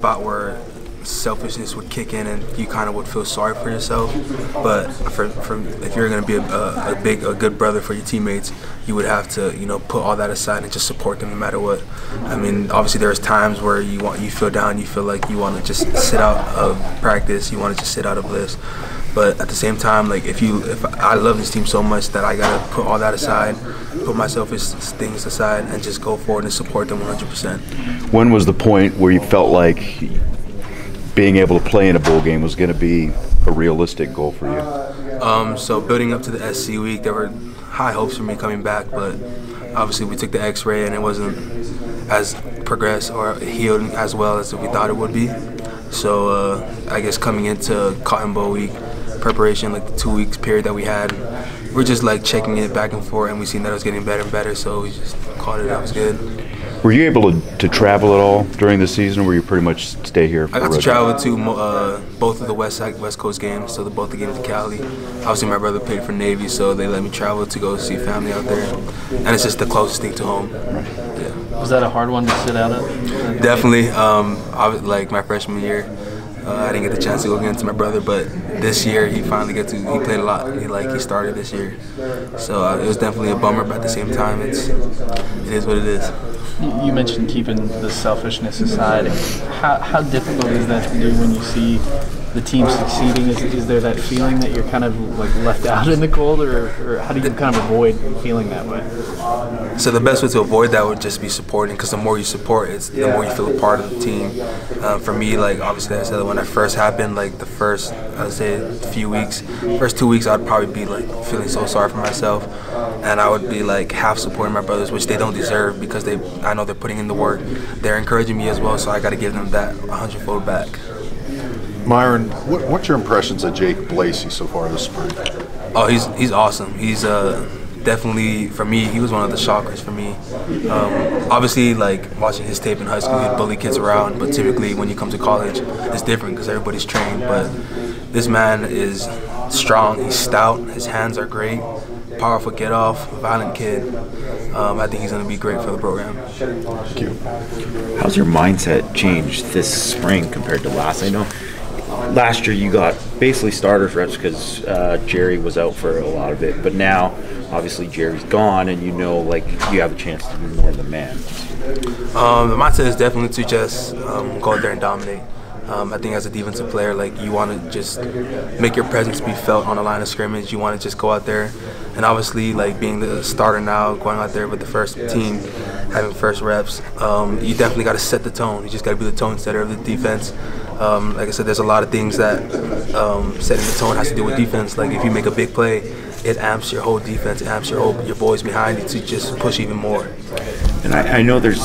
spot where selfishness would kick in and you kind of would feel sorry for yourself. But if you're going to be a good brother for your teammates, you would have to, put all that aside and just support them no matter what. I mean, obviously there's times where you feel down, you feel like you want to just sit out of practice, you want to just sit out of lifts. But at the same time, like if I love this team so much that I gotta put all that aside, put my selfish things aside, and just go forward and support them 100%. When was the point where you felt like being able to play in a bowl game was going to be a realistic goal for you? So building up to the SC week, there were high hopes for me coming back, but obviously we took the X-ray and it wasn't as progressed or healed as well as we thought it would be. So I guess coming into Cotton Bowl week preparation, like the 2 weeks period that we had, we're just like checking it back and forth, and we seen that it was getting better and better, so we just called it. That was good. Were you able to travel at all during the season, or were you pretty much stay here? I got to travel to both of the West Coast games, so both the games in Cali. Obviously, my brother played for Navy, so they let me travel to go see family out there, and it's just the closest thing to home. Yeah. Was that a hard one to sit out of? Definitely. I was like my freshman year. I didn't get the chance to go against my brother, but this year he finally got to. He played a lot. He started this year, so it was definitely a bummer. But at the same time, it is what it is. You mentioned keeping the selfishness aside. How difficult is that to do when you see the team succeeding? Is there that feeling that you're kind of like left out in the cold, or how do you kind of avoid feeling that way? So the best way to avoid that would just be supporting, because the more you support, the more you feel a part of the team. For me, like obviously I said, when that first happened, like the first, I'd say first 2 weeks, I'd probably be like feeling so sorry for myself, and I would be like half supporting my brothers, which they don't deserve because I know they're putting in the work. They're encouraging me as well, so I got to give them that 100-fold back. Myron, what's your impressions of Jake Blasey so far this spring? Oh, he's awesome. He's definitely, for me, he was one of the shockers for me. Obviously, like watching his tape in high school, he'd bully kids around, but typically when you come to college, it's different because everybody's trained. But this man is strong, he's stout, his hands are great, powerful get off, violent kid. I think he's going to be great for the program. Thank you. How's your mindset changed this spring compared to last? I know last year you got basically starters reps because Jerry was out for a lot of it, but now obviously Jerry's gone and like you have a chance to be more of the man. The mindset is definitely to just go out there and dominate. I think as a defensive player, like you want to just make your presence be felt on the line of scrimmage. You want to just go out there, and obviously, like being the starter now, going out there with the first team, having first reps, you definitely got to set the tone. You just got to be the tone setter of the defense. Like I said, there's a lot of things that setting the tone has to do with defense. Like if you make a big play, it amps your whole defense, it amps your boys behind you to just push even more. And I know there's